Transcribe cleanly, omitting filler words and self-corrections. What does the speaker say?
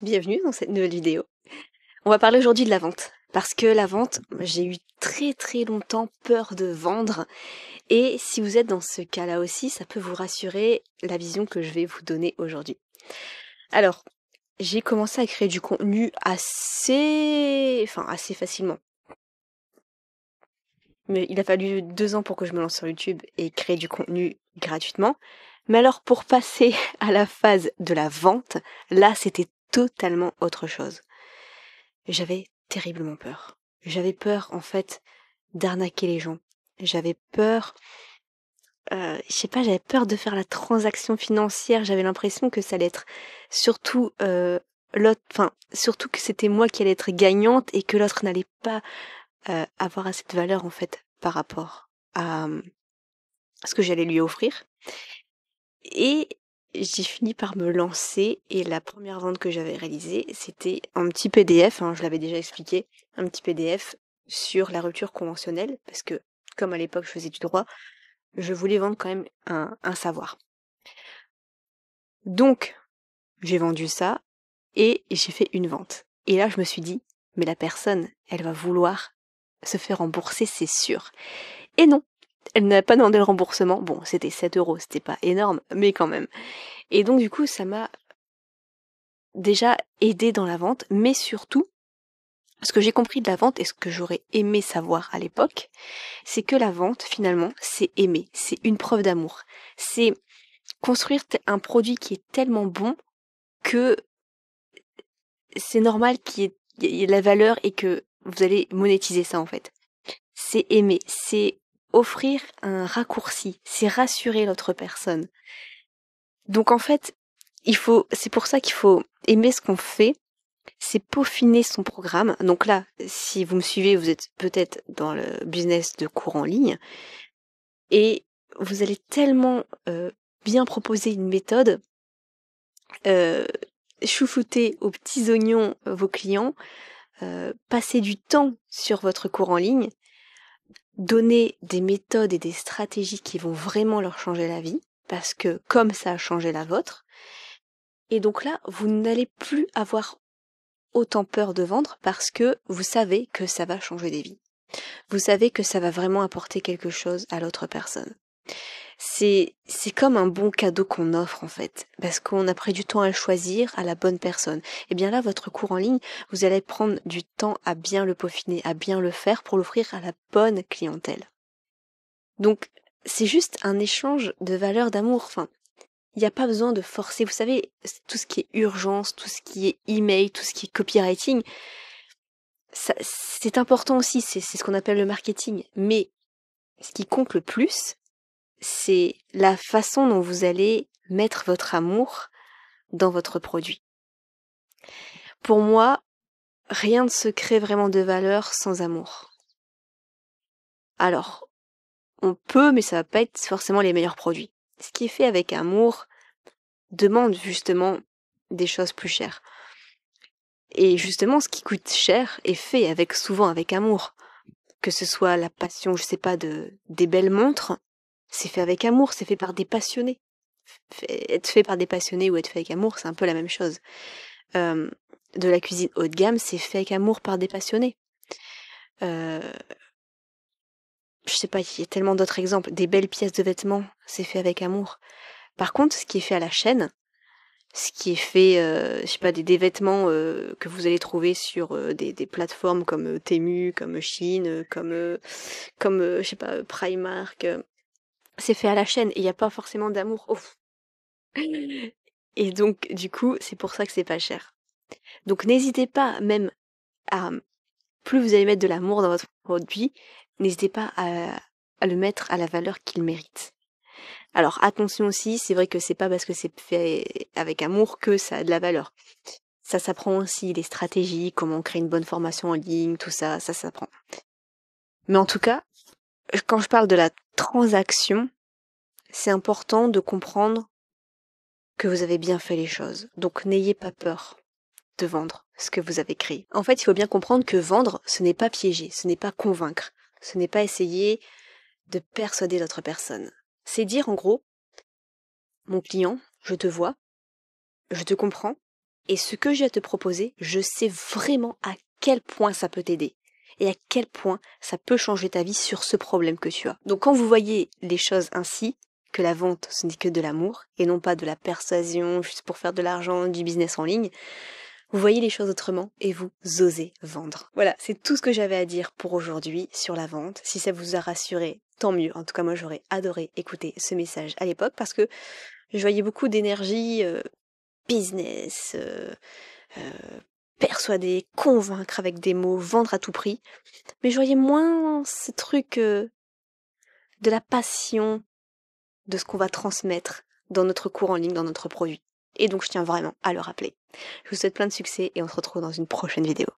Bienvenue dans cette nouvelle vidéo. On va parler aujourd'hui de la vente. Parce que la vente, j'ai eu très longtemps peur de vendre. Et si vous êtes dans ce cas-là aussi, ça peut vous rassurer la vision que je vais vous donner aujourd'hui. Alors, j'ai commencé à créer du contenu assez facilement. Mais il a fallu 2 ans pour que je me lance sur YouTube et créer du contenu gratuitement. Mais alors, pour passer à la phase de la vente, là, c'était totalement autre chose. J'avais terriblement peur. J'avais peur, en fait, d'arnaquer les gens. J'avais peur, je sais pas, j'avais peur de faire la transaction financière. J'avais l'impression que ça allait être surtout surtout que c'était moi qui allais être gagnante et que l'autre n'allait pas avoir assez de valeur en fait par rapport à ce que j'allais lui offrir. Et j'ai fini par me lancer et la première vente que j'avais réalisée, c'était un petit PDF, je l'avais déjà expliqué, un petit PDF sur la rupture conventionnelle, parce que comme à l'époque je faisais du droit, je voulais vendre quand même un savoir. Donc, j'ai vendu ça et j'ai fait une vente. Et là, je me suis dit, mais la personne, elle va vouloir se faire rembourser, c'est sûr. Et non, elle n'a pas demandé le remboursement. Bon, c'était 7 €, c'était pas énorme, mais quand même. Et donc, du coup, ça m'a déjà aidé dans la vente, mais surtout, ce que j'ai compris de la vente et ce que j'aurais aimé savoir à l'époque, c'est que la vente, finalement, c'est aimer, c'est une preuve d'amour. C'est construire un produit qui est tellement bon que c'est normal qu'il y ait de la valeur et que vous allez monétiser ça, en fait. C'est aimer, c'est offrir un raccourci, c'est rassurer l'autre personne. Donc, en fait, c'est pour ça qu'il faut aimer ce qu'on fait, c'est peaufiner son programme. Donc là, si vous me suivez, vous êtes peut-être dans le business de cours en ligne et vous allez tellement bien proposer une méthode, euh, chouchouter aux petits oignons vos clients, passer du temps sur votre cours en ligne, donner des méthodes et des stratégies qui vont vraiment leur changer la vie, parce que comme ça a changé la vôtre, et donc là, vous n'allez plus avoir autant peur de vendre parce que vous savez que ça va changer des vies. Vous savez que ça va vraiment apporter quelque chose à l'autre personne. C'est comme un bon cadeau qu'on offre en fait, parce qu'on a pris du temps à le choisir à la bonne personne. Et bien là, votre cours en ligne, vous allez prendre du temps à bien le peaufiner, à bien le faire pour l'offrir à la bonne clientèle. Donc, c'est juste un échange de valeurs d'amour. Enfin, il n'y a pas besoin de forcer. Vous savez, tout ce qui est urgence, tout ce qui est email, tout ce qui est copywriting, c'est important aussi, c'est ce qu'on appelle le marketing. Mais ce qui compte le plus, c'est la façon dont vous allez mettre votre amour dans votre produit. Pour moi, rien ne se crée vraiment de valeur sans amour. Alors, on peut, mais ça va pas être forcément les meilleurs produits. Ce qui est fait avec amour demande justement des choses plus chères. Et justement, ce qui coûte cher est fait souvent avec amour. Que ce soit la passion, je sais pas, des belles montres, c'est fait avec amour, c'est fait par des passionnés. Être fait par des passionnés ou être fait avec amour, c'est un peu la même chose. De la cuisine haut de gamme, c'est fait avec amour par des passionnés. Je sais pas, il y a tellement d'autres exemples. Des belles pièces de vêtements, c'est fait avec amour. Par contre, ce qui est fait à la chaîne, ce qui est fait, je sais pas, des vêtements que vous allez trouver sur des plateformes comme Temu, comme Shein, comme je sais pas, Primark, c'est fait à la chaîne et il n'y a pas forcément d'amour. Oh. Et donc, du coup, c'est pour ça que c'est pas cher. Donc, n'hésitez pas même à, plus vous allez mettre de l'amour dans votre produit, n'hésitez pas à le mettre à la valeur qu'il mérite. Alors, attention aussi, c'est vrai que c'est pas parce que c'est fait avec amour que ça a de la valeur. Ça s'apprend aussi, les stratégies, comment créer une bonne formation en ligne, tout ça, ça s'apprend. Mais en tout cas, quand je parle de la transaction, c'est important de comprendre que vous avez bien fait les choses. Donc n'ayez pas peur de vendre ce que vous avez créé. En fait, il faut bien comprendre que vendre, ce n'est pas piéger, ce n'est pas convaincre, ce n'est pas essayer de persuader l'autre personne. C'est dire en gros, mon client, je te vois, je te comprends, Et ce que j'ai à te proposer, je sais vraiment à quel point ça peut t'aider et à quel point ça peut changer ta vie sur ce problème que tu as. Donc quand vous voyez les choses ainsi, que la vente ce n'est que de l'amour et non pas de la persuasion juste pour faire de l'argent, du business en ligne, vous voyez les choses autrement et vous osez vendre. Voilà, c'est tout ce que j'avais à dire pour aujourd'hui sur la vente. Si ça vous a rassuré, tant mieux. En tout cas, moi j'aurais adoré écouter ce message à l'époque parce que je voyais beaucoup d'énergie business, persuader, convaincre avec des mots, vendre à tout prix. Mais je voyais moins ce truc de la passion de ce qu'on va transmettre dans notre cours en ligne, dans notre produit. Et donc je tiens vraiment à le rappeler. Je vous souhaite plein de succès et on se retrouve dans une prochaine vidéo.